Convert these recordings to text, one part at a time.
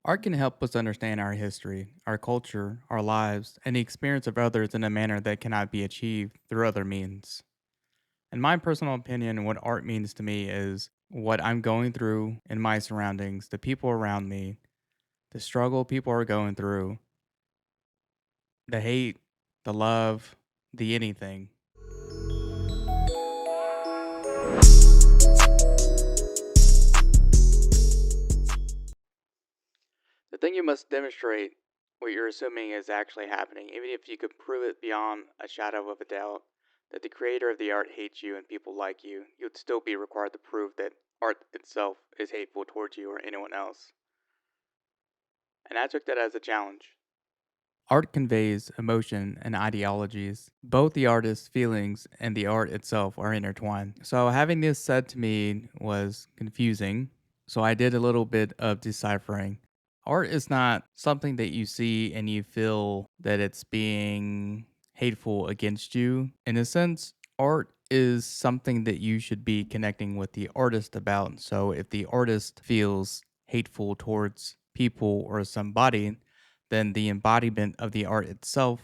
Art can help us understand our history, our culture, our lives, and the experience of others in a manner that cannot be achieved through other means. In my personal opinion, what art means to me is what I'm going through in my surroundings, the people around me, the struggle people are going through, the hate, the love, the anything. The thing you must demonstrate what you're assuming is actually happening, even if you could prove it beyond a shadow of a doubt that the creator of the art hates you and people like you, you'd still be required to prove that art itself is hateful towards you or anyone else. And I took that as a challenge. Art conveys emotion and ideologies. Both the artist's feelings and the art itself are intertwined. So, having this said to me was confusing. So, I did a little bit of deciphering. Art is not something that you see and you feel that it's being hateful against you. In a sense, art is something that you should be connecting with the artist about. So, if the artist feels hateful towards people or somebody, then the embodiment of the art itself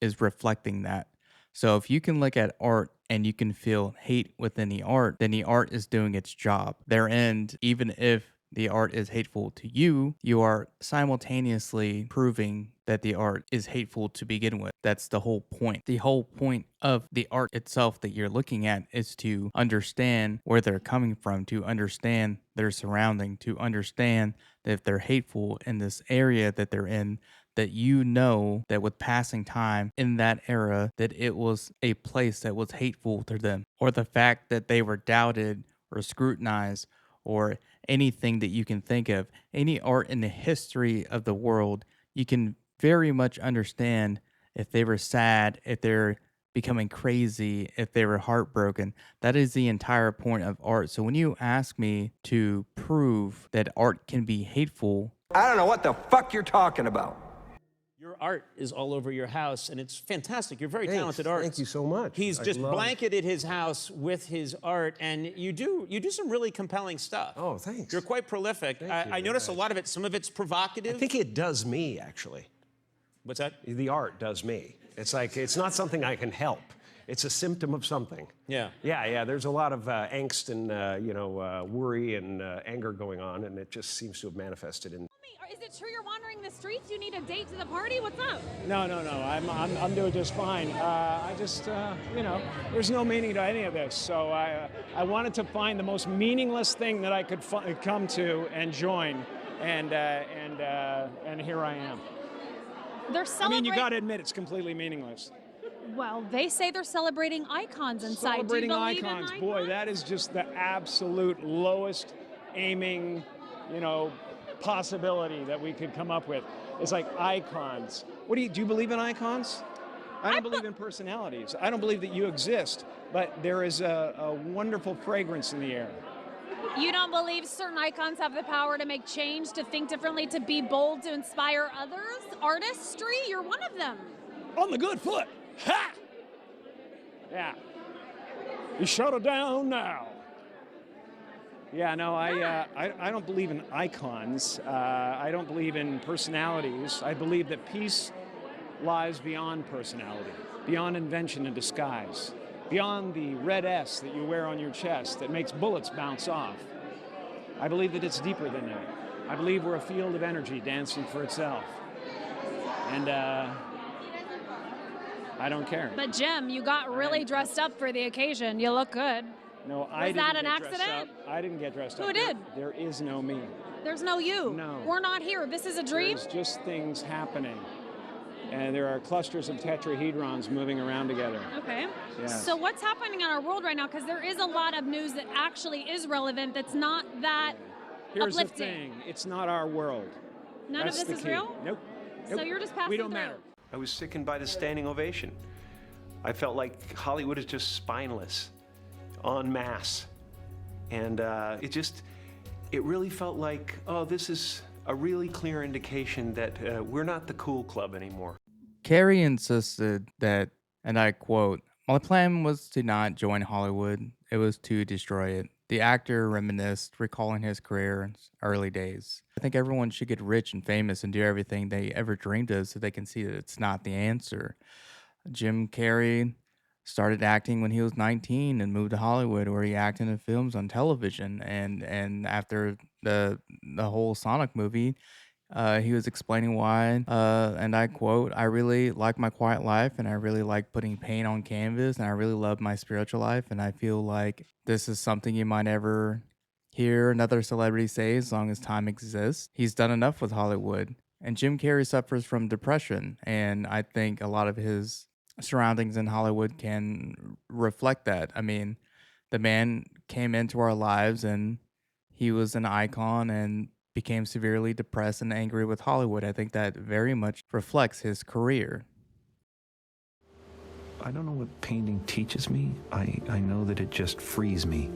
is reflecting that. So if you can look at art and you can feel hate within the art, then the art is doing its job. Their end, even if the art is hateful to you, you are simultaneously proving that the art is hateful to begin with. That's the whole point. The whole point of the art itself that you're looking at is to understand where they're coming from, to understand their surrounding, to understand that if they're hateful in this area that they're in, that you know that with passing time in that era that it was a place that was hateful to them, or the fact that they were doubted or scrutinized or anything that you can think of. Any art in the history of the world, you can very much understand if they were sad, if they're becoming crazy, if they were heartbroken. That is the entire point of art. So when you ask me to prove that art can be hateful, I don't know what the fuck you're talking about. Your art is all over your house, and it's fantastic. You're very Thanks. talented artist. Thank you so much. He's just blanketed his house with his art, and you do some really compelling stuff. Oh, thanks. You're quite prolific. I notice a lot of it. Some of it's provocative. I think it does me, actually. What's that? The art does me. It's like, it's not something I can help. It's a symptom of something. Yeah. Yeah. There's a lot of angst and, worry and anger going on, and it just seems to have manifested in. Is it true you're wandering the streets? You need a date to the party? What's up? No. I'm doing just fine. I just, there's no meaning to any of this. So I wanted to find the most meaningless thing that I could come to and join, and here I am. They're celebrating. You got to admit it's completely meaningless. Well, they say they're celebrating icons inside. Celebrating Do you believe icons. in Boy, that is just the absolute lowest aiming, possibility that we could come up with. It's like icons. Do you believe in icons? I don't believe in personalities. I don't believe that you exist, but there is a wonderful fragrance in the air. You don't believe certain icons have the power to make change, to think differently, to be bold, to inspire others? Artistry? You're one of them. On the good foot. Ha! Yeah. You shut it down now. Yeah, no, I don't believe in icons. I don't believe in personalities. I believe that peace lies beyond personality, beyond invention and disguise, beyond the red S that you wear on your chest that makes bullets bounce off. I believe that it's deeper than that. I believe we're a field of energy dancing for itself. And I don't care. But Jim, you got really dressed up for the occasion. You look good. No, I didn't. Was that get an dressed accident? up. I didn't get dressed up. Who did? There is no me. There's no you. No. We're not here. This is a dream. There's just things happening. And there are clusters of tetrahedrons moving around together. Okay. Yes. So what's happening in our world right now? Because there is a lot of news that actually is relevant that's not that Here's uplifting. the thing. It's not our world. None That's of this the is key. real? Nope. So you're just passing We don't through. matter. I was sickened by the standing ovation. I felt like Hollywood is just spineless, en masse. And it really felt like, oh, this is a really clear indication that we're not the cool club anymore. Carrie insisted that, and I quote, "My plan was to not join Hollywood, it was to destroy it." The actor reminisced, recalling his career in early days. I think everyone should get rich and famous and do everything they ever dreamed of so they can see that it's not the answer. Jim Carrey started acting when he was 19 and moved to Hollywood where he acted in films on television, and after the whole Sonic movie, he was explaining why, and I quote, "I really like my quiet life, and I really like putting paint on canvas, and I really love my spiritual life, and I feel like this is something you might never hear another celebrity say as long as time exists." He's done enough with Hollywood. And Jim Carrey suffers from depression, and I think a lot of his surroundings in Hollywood can reflect that. I mean, the man came into our lives and he was an icon and became severely depressed and angry with Hollywood. I think that very much reflects his career. I don't know what painting teaches me. I know that it just frees me.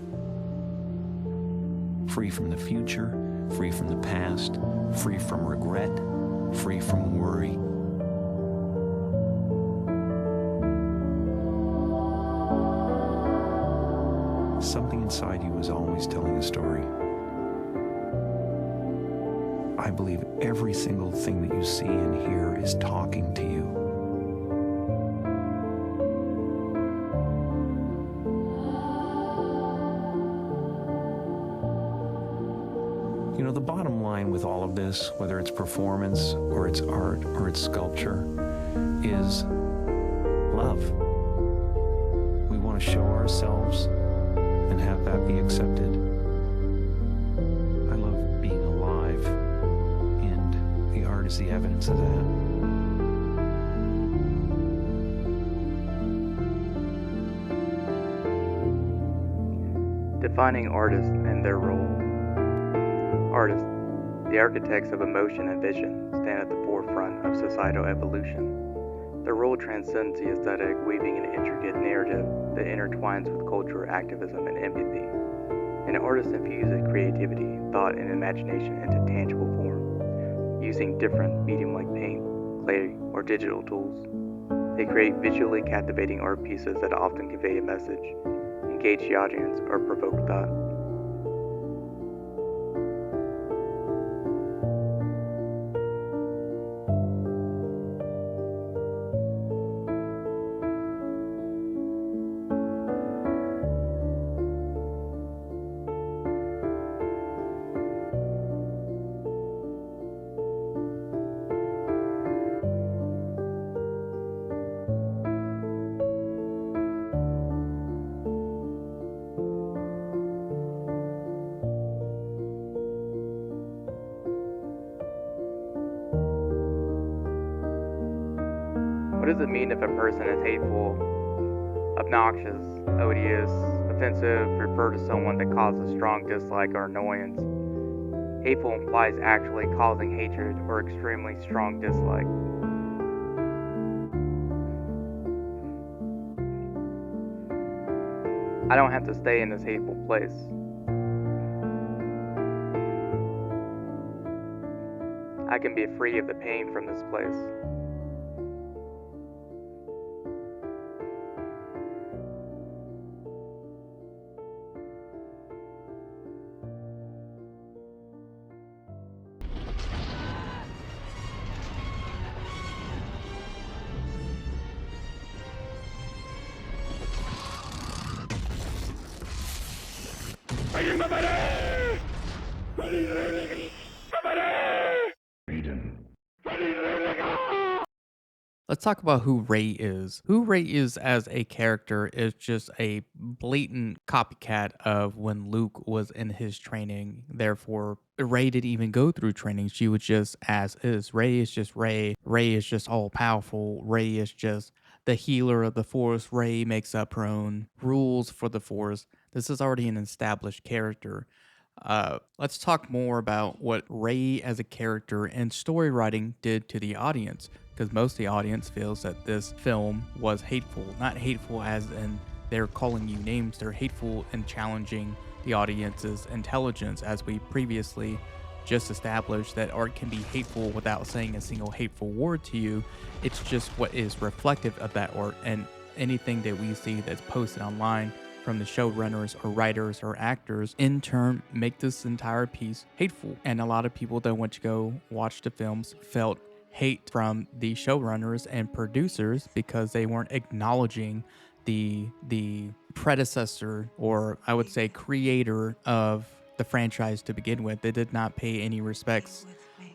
Free from the future, free from the past, free from regret, free from worry. Something inside you is always telling a story. I believe every single thing that you see and hear is talking to you. You know, the bottom line with all of this, whether it's performance or it's art or it's sculpture, is love. We want to show ourselves and have that be accepted. I love being alive, and the art is the evidence of that. Defining artists and their role. Artists, the architects of emotion and vision, stand at the forefront of societal evolution. Their role transcends the aesthetic, weaving an intricate narrative that intertwines with culture, activism, and empathy. An artist infuses creativity, thought, and imagination into tangible form, using different medium like paint, clay, or digital tools. They create visually captivating art pieces that often convey a message, engage the audience, or provoke thought. What does it mean if a person is hateful, obnoxious, odious, offensive, refer to someone that causes strong dislike or annoyance? Hateful implies actually causing hatred or extremely strong dislike. I don't have to stay in this hateful place. I can be free of the pain from this place. Let's talk about who Ray is. Who Ray is as a character is just a blatant copycat of when Luke was in his training. Therefore, Ray didn't even go through training. She was just as is. Ray is just Ray. Ray is just all powerful. Ray is just the healer of the Force. Ray makes up her own rules for the Force. This is already an established character. Let's talk more about what Ray as a character and story writing did to the audience, because most of the audience feels that this film was hateful. Not hateful as in they're calling you names, they're hateful and challenging the audience's intelligence, as we previously just established that art can be hateful without saying a single hateful word to you. It's just what is reflective of that art, and anything that we see that's posted online from the showrunners or writers or actors in turn make this entire piece hateful. And a lot of people that went to go watch the films felt hate from the showrunners and producers because they weren't acknowledging the predecessor, or I would say creator of the franchise to begin with. They did not pay any respects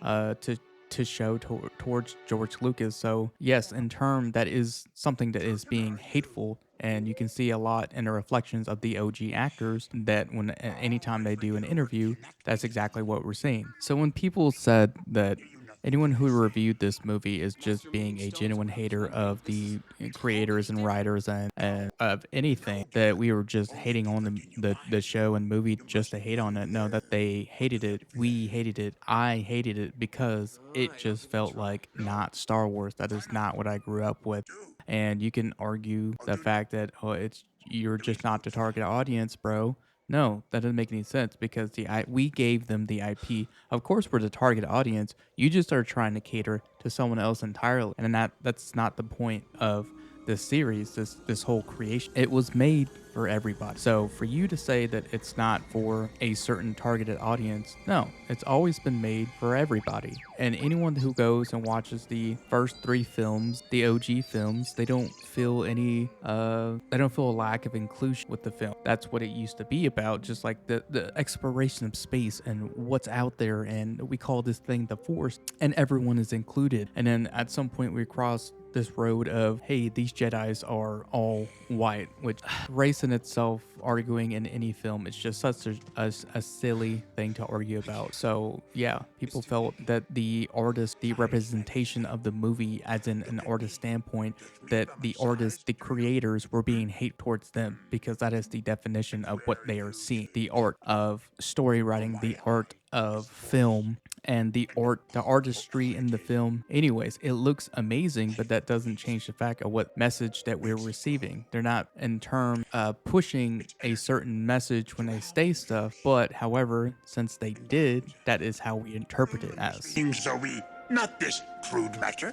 to show towards George Lucas. So yes, in turn, that is something that is being hateful, and you can see a lot in the reflections of the OG actors that when anytime they do an interview, that's exactly what we're seeing. So when people said that anyone who reviewed this movie is just being a genuine hater of the creators and writers and of anything, that we were just hating on the show and movie just to hate on it. No, that they hated it. We hated it. I hated it because it just felt like not Star Wars. That is not what I grew up with. And you can argue the fact that, oh, it's you're just not the target audience, bro. No, that doesn't make any sense because we gave them the IP. Of course, we're the target audience. You just are trying to cater to someone else entirely, and that's not the point of this series. This whole creation, it was made for everybody. So for you to say that it's not for a certain targeted audience, no, it's always been made for everybody. And anyone who goes and watches the first 3 films, the OG films, they don't feel a lack of inclusion with the film. That's what it used to be about, just like the exploration of space and what's out there, and we call this thing the Force, and everyone is included. And then at some point we cross this road of, hey, these Jedis are all white, which race in itself, arguing in any film, it's just such a silly thing to argue about. So yeah, people felt that the artist, the representation of the movie as in an artist standpoint, that the artists, the creators were being hate towards them because that is the definition of what they are seeing. The art of story writing, the art of film, and the artistry in the film. Anyways, it looks amazing, but that doesn't change the fact of what message that we're receiving. They're not in terms pushing a certain message when they say stuff, but however, since they did, that is how we interpret it as. Things are we, not this crude matter.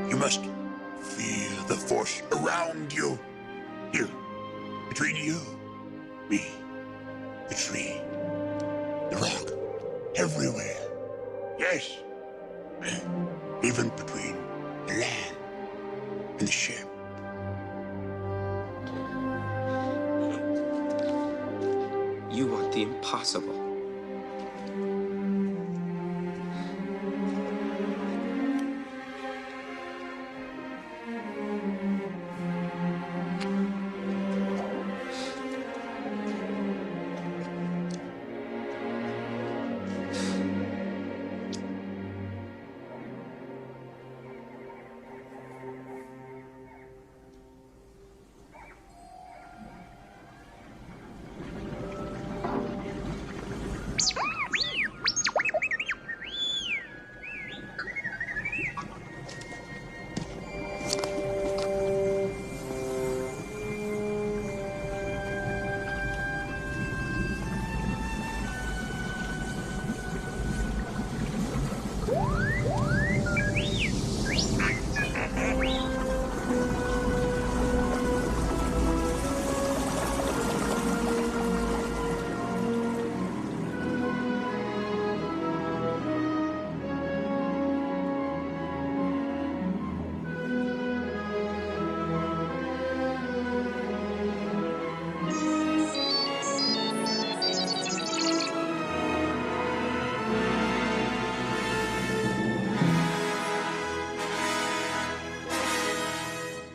You must feel the Force around you. Here, between you, me, the tree, the rock, everywhere. Yes, even between the land and the ship. You want the impossible.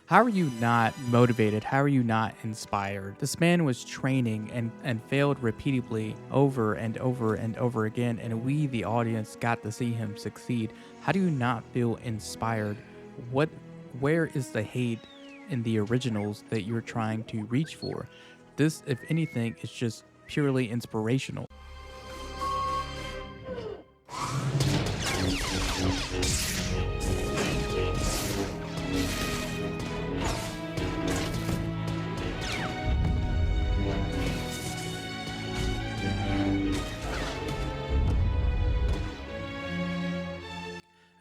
How are you not motivated? How are you not inspired? This man was training and failed repeatedly over and over and over again, and we, the audience, got to see him succeed. How do you not feel inspired? Where is the hate in the originals that you're trying to reach for? This, if anything, is just purely inspirational.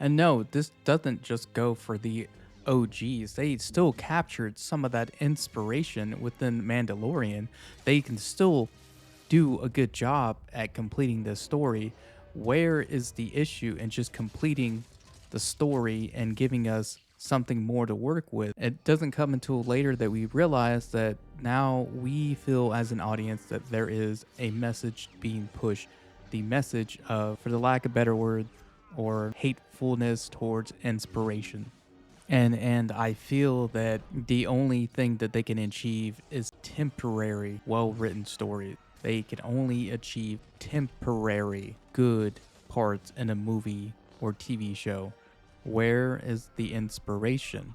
And no, this doesn't just go for the OGs. They still captured some of that inspiration within Mandalorian. They can still do a good job at completing this story. Where is the issue in just completing the story and giving us something more to work with? It doesn't come until later that we realize that now we feel as an audience that there is a message being pushed. The message of, for the lack of better word, or hatefulness towards inspiration. And I feel that the only thing that they can achieve is temporary, well-written stories. They can only achieve temporary good parts in a movie or TV show. Where is the inspiration?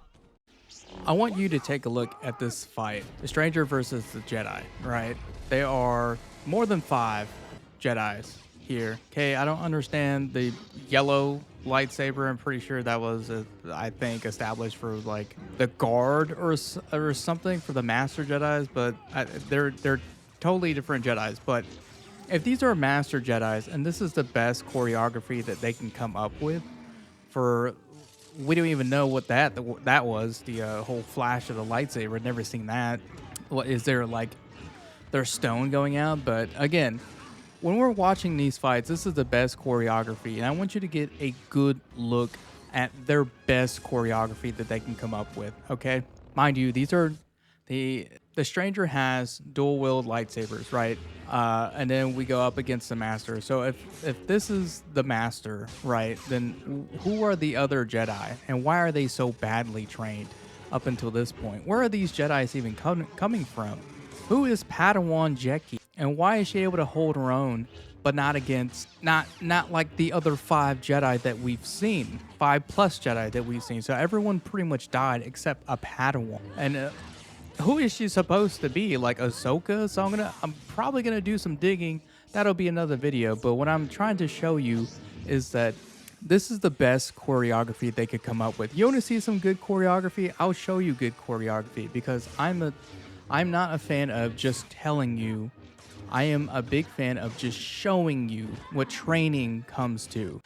I want you to take a look at this fight. The Stranger versus the Jedi, right? There are more than 5 Jedis here. Okay, I don't understand the yellow lightsaber. I'm pretty sure that was, I think, established for like the guard or something for the Master Jedis, but they're totally different Jedis. But if these are Master Jedis and this is the best choreography that they can come up with for, we don't even know what that was, the whole flash of the lightsaber. I've never seen that. What is there, like their stone going out? But again, when we're watching these fights, this is the best choreography, and I want you to get a good look at their best choreography that they can come up with, okay? Mind you, these are the Stranger has dual-wield lightsabers, right? And then we go up against the Master. So if this is the Master, right, then who are the other Jedi, and why are they so badly trained up until this point? Where are these Jedis even coming from? Who is Padawan Jeki? And why is she able to hold her own, but not against, not like the other 5 Jedi that we've seen, 5+ Jedi that we've seen. So everyone pretty much died except a Padawan. And who is she supposed to be? Like Ahsoka? So I'm probably gonna do some digging. That'll be another video. But what I'm trying to show you is that this is the best choreography they could come up with. You want to see some good choreography? I'll show you good choreography, because I'm not a fan of just telling you. I am a big fan of just showing you what training comes to.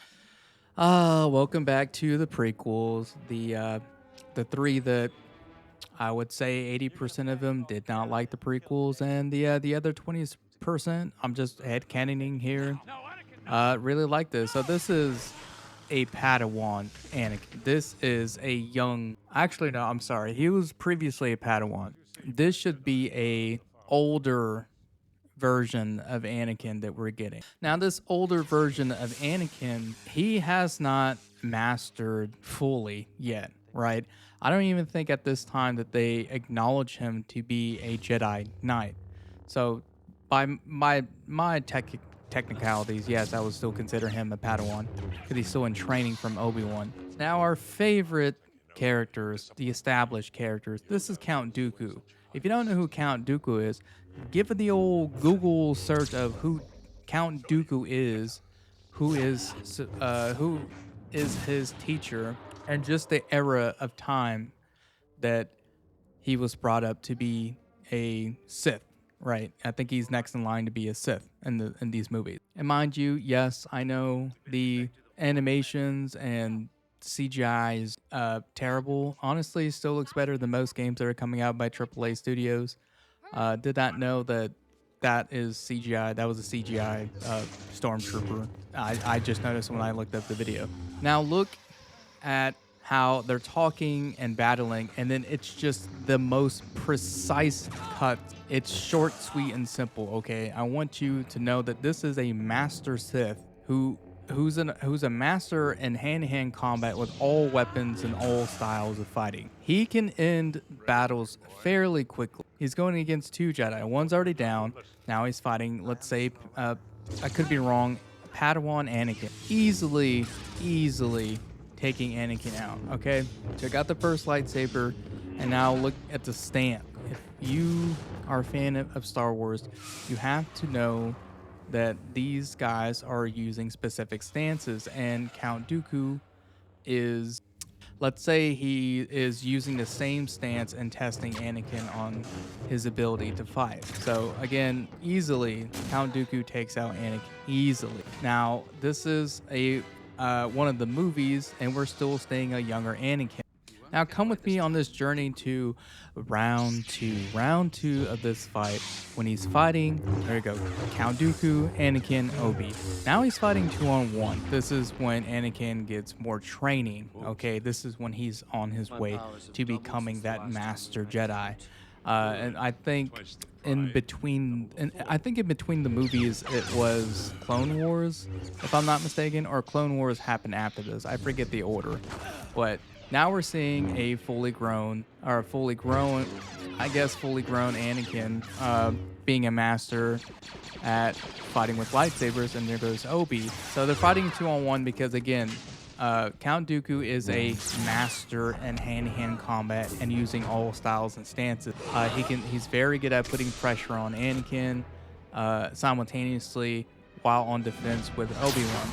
Welcome back to the prequels. The 3 that I would say 80% of them did not like the prequels, and the other 20%, I'm just headcanoning here, really like this. So this is a Padawan Anakin. This is a young, actually no, I'm sorry, he was previously a Padawan. This should be a older version of Anakin that we're getting. Now, this older version of Anakin, he has not mastered fully yet, right? I don't even think at this time that they acknowledge him to be a Jedi Knight. So by my technicalities, yes, I would still consider him a Padawan, because he's still in training from Obi-Wan. Now, our favorite characters, the established characters, this is Count Dooku. If you don't know who Count Dooku is, give it the old Google search of who Count Dooku is, who is his teacher, and just the era of time that he was brought up to be a Sith, right? I think he's next in line to be a Sith in these movies. And mind you, yes, I know the animations and CGI is terrible. Honestly, still looks better than most games that are coming out by AAA studios. Did not know that is CGI. That was a CGI stormtrooper. I just noticed when I looked up the video. Now look at how they're talking and battling, and then it's just the most precise cut. It's short, sweet, and simple, okay? I want you to know that this is a master Sith who's a master in hand-to-hand combat with all weapons and all styles of fighting. He can end battles fairly quickly. He's going against 2 Jedi. One's already down. Now he's fighting, let's say, I could be wrong, Padawan Anakin. Easily taking Anakin out, okay? Check out the first lightsaber, and now look at the stamp. If you are a fan of Star Wars, you have to know that these guys are using specific stances, and Count Dooku is, let's say he is using the same stance and testing Anakin on his ability to fight. So again, easily, Count Dooku takes out Anakin easily. Now, this is one of the movies, and we're still staying a younger Anakin. Now come with me on this journey to round two. Round two of this fight when he's fighting, there you go, Count Dooku, Anakin, Obi. Now he's fighting 2-on-1. This is when Anakin gets more training, okay? This is when he's on his way to becoming that Master Jedi. And I think in between the movies it was Clone Wars, if I'm not mistaken, or Clone Wars happened after this. I forget the order. But now we're seeing a fully grown Anakin being a master at fighting with lightsabers, and there goes Obi. So they're fighting 2-on-1 because, again, Count Dooku is a master in hand-to-hand combat and using all styles and stances. He's very good at putting pressure on Anakin simultaneously while on defense with Obi-Wan.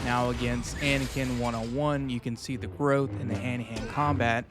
Now against Anakin 1-on-1, you can see the growth in the hand-to-hand combat.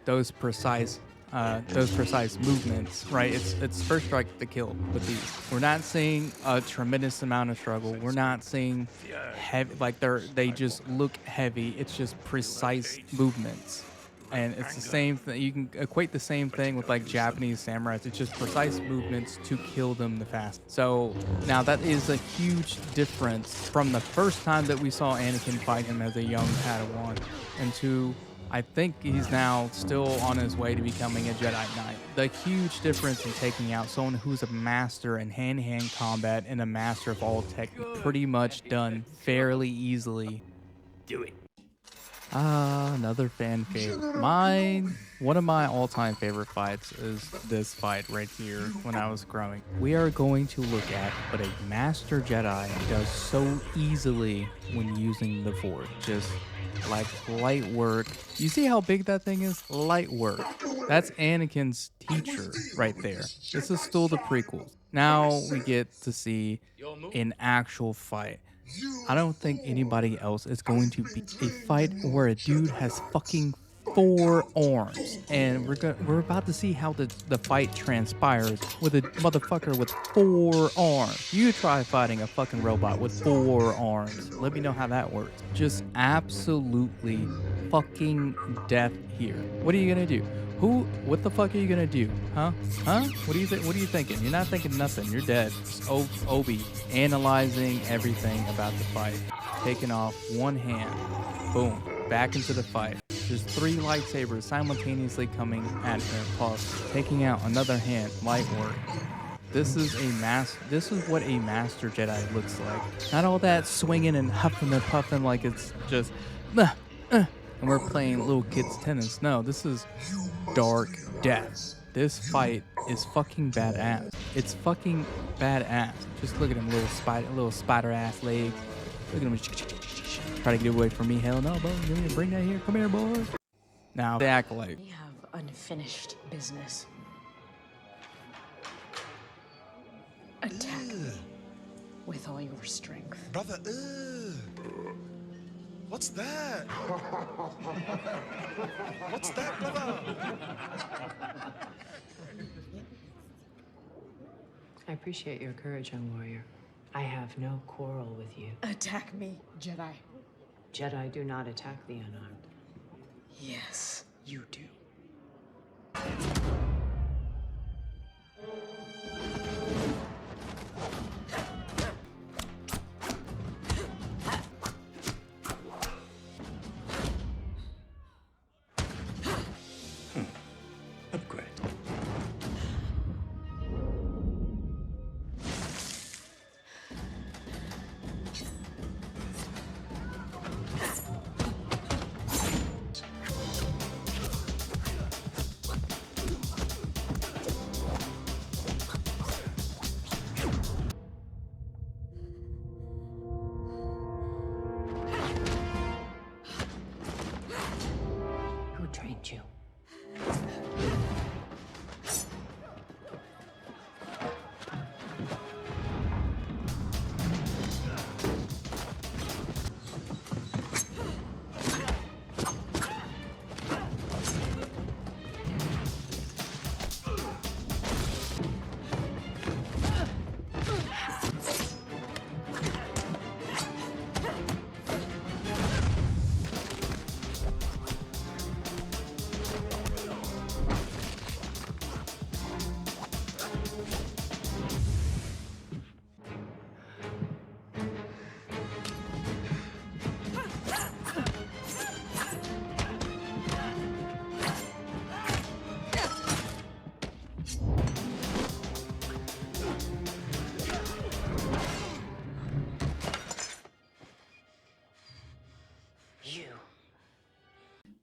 Those precise movements, right? It's first strike to kill with these. We're not seeing a tremendous amount of struggle. We're not seeing heavy, like they just look heavy. It's just precise movements. And it's the same thing. You can equate the same thing with like Japanese samurais. It's just precise movements to kill them the fastest. So now that is a huge difference from the first time that we saw Anakin fight him as a young Padawan, and to I think he's now still on his way to becoming a Jedi Knight. The huge difference in taking out someone who's a master in hand-to-hand combat and a master of all tech, pretty much done fairly easily. Do it. Another fan favorite. One of my all-time favorite fights is this fight right here when I was growing. We are going to look at what a Master Jedi does so easily when using the Force. Just like light work. You see how big that thing is? Light work. That's Anakin's teacher right there. This is still the prequels. Now we get to see an actual fight. I don't think anybody else is going to be a fight where a dude has fucking 4 arms, and we're about to see how the fight transpires with a motherfucker with 4 arms. You try fighting a fucking robot with 4 arms. Let me know how that works. Just absolutely fucking death here. What are you gonna do? What the fuck are you gonna do? Huh? What are you thinking? You're not thinking nothing. You're dead. Obi analyzing everything about the fight. Taking off one hand. Boom. Back into the fight. There's 3 lightsabers simultaneously coming at him. Pause. Taking out another hand. Light work. This is what a Master Jedi looks like. Not all that swinging and huffing and puffing like it's just and we're playing little kids tennis. No, this is dark death. This fight is fucking badass. It's fucking badass. Just look at him, little spider ass legs. Look at him. Try to get away from me. Hell no, bro. Bring that here. Come here, boy. Now, the acolyte. We have unfinished business. Attack me with all your strength. Brother, what's that? What's that, brother? I appreciate your courage, young warrior. I have no quarrel with you. Attack me, Jedi. Jedi do not attack the unarmed. Yes, you do. Upgrade. Who trained you?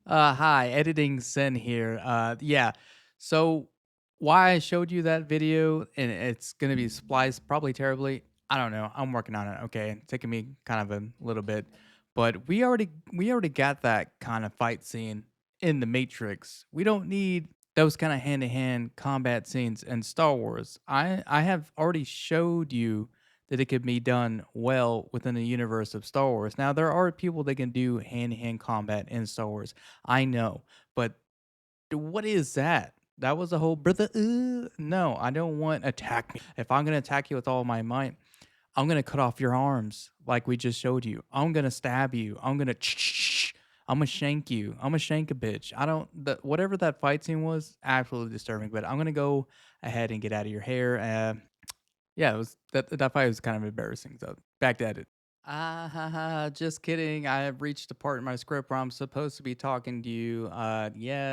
Hi, editing Sin here. Yeah. So why I showed you that video and it's gonna be spliced probably terribly. I don't know. I'm working on it. Okay, it's taking me kind of a little bit, but we already got that kind of fight scene in the Matrix. We don't need those kind of hand to hand combat scenes in Star Wars. I have already showed you that it could be done well within the universe of Star Wars. Now there are people that can do hand to hand combat in Star Wars. I know, but what is that? That was a whole brother. No, I don't want attack me. If I'm gonna attack you with all my might, I'm gonna cut off your arms like we just showed you. I'm gonna stab you. I'm gonna shank you. I'm gonna shank a bitch. I don't. Whatever that fight scene was, absolutely disturbing. But I'm gonna go ahead and get out of your hair. Yeah, it was that fight was kind of embarrassing. So back to edit. Ah, ha, ha, just kidding. I have reached the part in my script where I'm supposed to be talking to you. Edit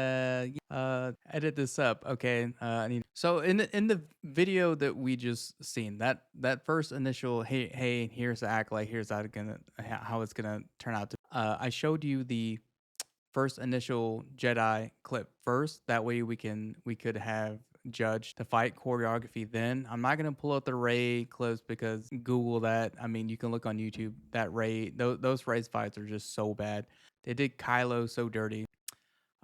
this up, okay? I need. So in the video that we just seen, that first initial hey, here's the act like here's how it's gonna turn out to. I showed you the first initial Jedi clip first. That way we could have judged the fight choreography then. I'm not gonna pull out the Ray clips because Google that. I mean, you can look on YouTube. That Ray, those Ray fights are just so bad. They did Kylo so dirty.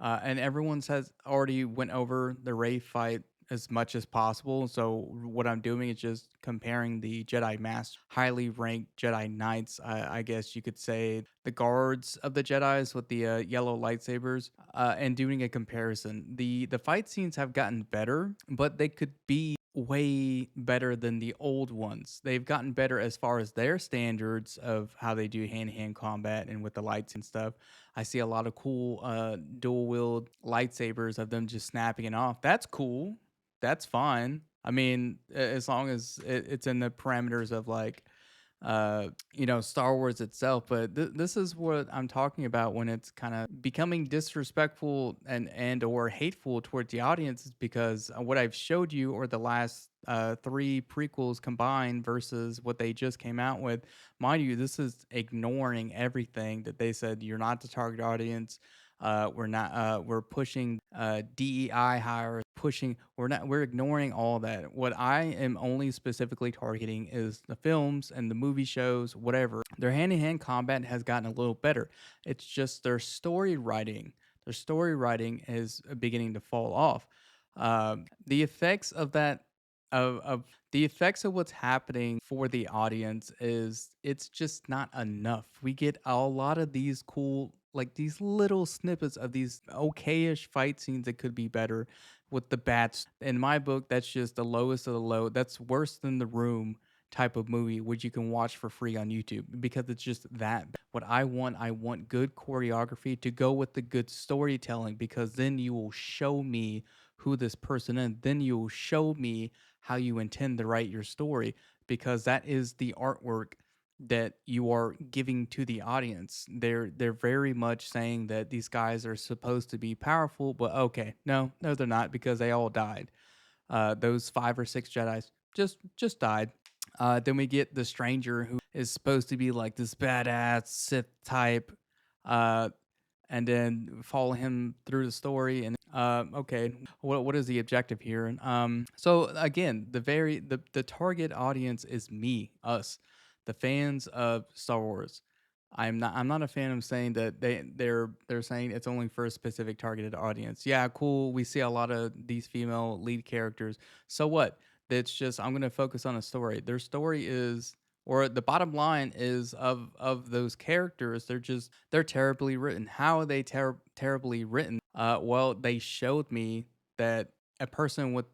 And everyone's has already went over the Ray fight as much as possible. So what I'm doing is just comparing the Jedi Master, highly ranked Jedi Knights. I guess you could say the guards of the Jedi's with the yellow lightsabers, and doing a comparison. The fight scenes have gotten better, but they could be way better than the old ones. They've gotten better as far as their standards of how they do hand-to-hand combat and with the lights and stuff. I see a lot of cool dual wield lightsabers of them just snapping it off. That's cool. That's fine. I mean, as long as it's in the parameters of like Star Wars itself. But this is what I'm talking about when it's kind of becoming disrespectful and or hateful towards the audience, is because what I've showed you or the last three prequels combined versus what they just came out with. Mind you, this is ignoring everything that they said. You're not the target audience. We're not. We're pushing DEI higher. Pushing. We're not. We're ignoring all that. What I am only specifically targeting is the films and the movie shows, whatever. Their hand-to-hand combat has gotten a little better. It's just their story writing. Their story writing is beginning to fall off. The effects of that of the effects of what's happening for the audience is it's just not enough. We get a lot of these cool, like these little snippets of these okayish fight scenes that could be better with the bats. In my book, that's just the lowest of the low. That's worse than The Room type of movie, which you can watch for free on YouTube because it's just that. What I want good choreography to go with the good storytelling, because then you will show me who this person is. Then you will show me how you intend to write your story, because that is the artwork that you are giving to the audience. They're very much saying that these guys are supposed to be powerful, but okay, no, they're not, because they all died. Those five or six Jedi's just died. Then we get the stranger who is supposed to be like this badass Sith type. Uh, and then follow him through the story. And okay, what is the objective here? So again, the target audience is me, us, the fans of Star Wars. I'm not a fan of saying that they're saying it's only for a specific targeted audience. Yeah, cool. We see a lot of these female lead characters. So what? That's just I'm gonna focus on a story. Their story is, or the bottom line is, of those characters, they're terribly written. How are they terribly written? Well, they showed me that a person with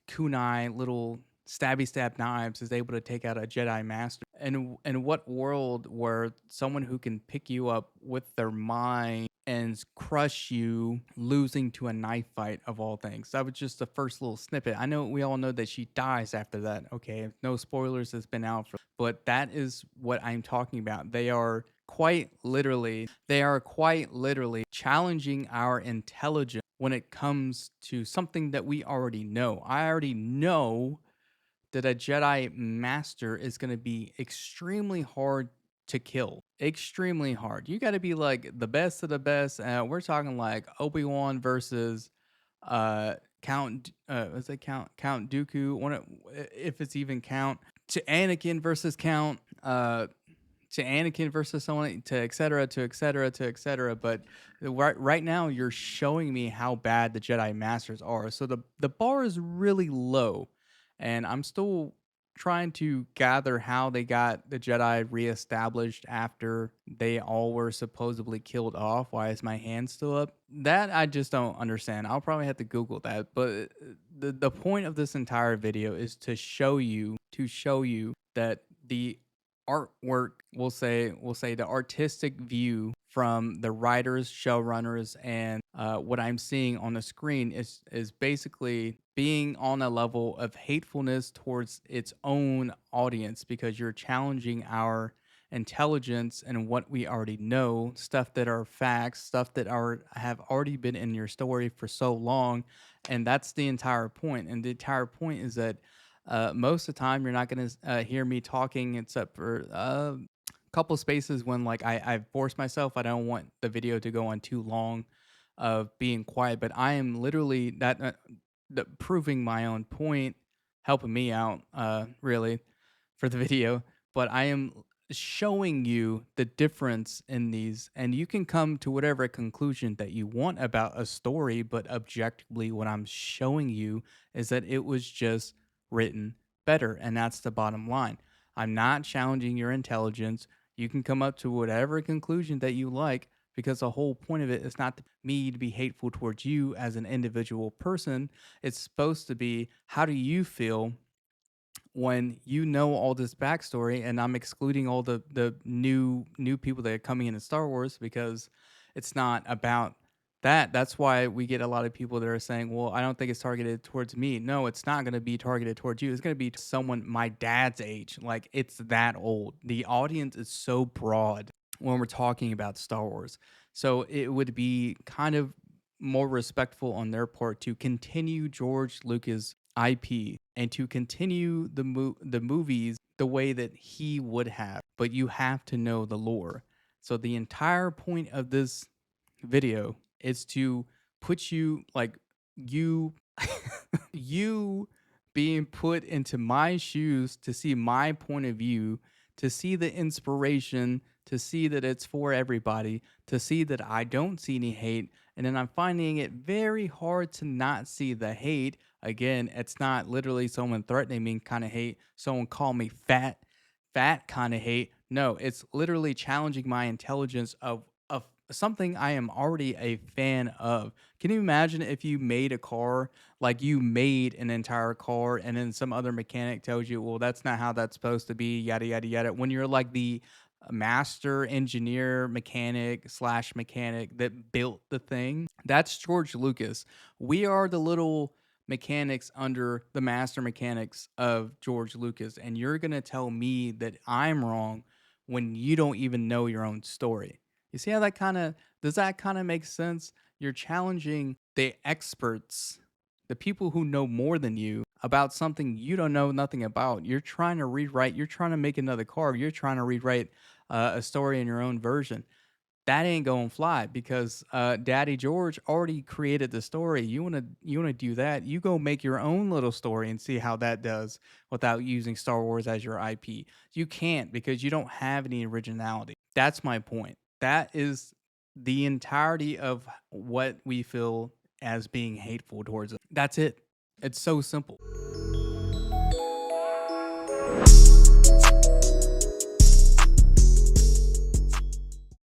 kunai, little stabby stab knives, is able to take out a Jedi master. And in what world where someone who can pick you up with their mind and crush you, losing to a knife fight of all things? That was just the first little snippet. I know we all know that she dies after that. Okay, no spoilers has been out for, but that is what I'm talking about. They are quite literally challenging our intelligence when it comes to something that we already know. I already know that a Jedi Master is going to be extremely hard to kill. Extremely hard. You got to be like the best of the best. We're talking like Obi-Wan versus is it Count Dooku? If it's even Count, to Anakin versus Count, to Anakin versus someone, to et cetera, to et cetera, to et cetera. But right now, you're showing me how bad the Jedi Masters are. So the bar is really low, and I'm still trying to gather how they got the Jedi reestablished after they all were supposedly killed off. Why is my hand still up? That I just don't understand. I'll probably have to Google that. But the point of this entire video is to show you that the artwork, we'll say the artistic view from the writers, showrunners, and what I'm seeing on the screen is basically being on a level of hatefulness towards its own audience, because you're challenging our intelligence and what we already know, stuff that are facts, stuff that have already been in your story for so long. And that's the entire point. And the entire point is that most of the time, you're not going to hear me talking, except for a couple spaces when like I force myself. I don't want the video to go on too long of being quiet, but I am literally proving my own point, helping me out, really, for the video. But I am showing you the difference in these, and you can come to whatever conclusion that you want about a story. But objectively, what I'm showing you is that it was just written better, and that's the bottom line. I'm not challenging your intelligence. You can come up to whatever conclusion that you like, because the whole point of it is not me to be hateful towards you as an individual person. It's supposed to be, how do you feel when you know all this backstory? And I'm excluding all the new people that are coming into Star Wars, because it's not about that. That's why we get a lot of people that are saying, well, I don't think it's targeted towards me. No, it's not going to be targeted towards you. It's going to be someone my dad's age. Like, it's that old. The audience is so broad when we're talking about Star Wars. So it would be kind of more respectful on their part to continue George Lucas' IP and to continue the movies the way that he would have. But you have to know the lore. So the entire point of this video is to put you, like, you you being put into my shoes, to see my point of view, to see the inspiration, to see that it's for everybody, to see that I don't see any hate. And then I'm finding it very hard to not see the hate. Again, it's not literally someone threatening me kind of hate, someone call me fat kind of hate. No, it's literally challenging my intelligence of something I am already a fan of. Can you imagine if you made a car, like you made an entire car, and then some other mechanic tells you, well, that's not how that's supposed to be, yada, yada, yada. When you're like the master engineer, mechanic that built the thing, that's George Lucas. We are the little mechanics under the master mechanics of George Lucas. And you're going to tell me that I'm wrong when you don't even know your own story. You see how does that kind of make sense? You're challenging the experts, the people who know more than you about something you don't know nothing about. You're trying to make another car. You're trying to rewrite a story in your own version. That ain't gonna fly, because Daddy George already created the story. You wanna do that? You go make your own little story and see how that does without using Star Wars as your IP. You can't, because you don't have any originality. That's my point. That is the entirety of what we feel as being hateful towards it. That's it. It's so simple.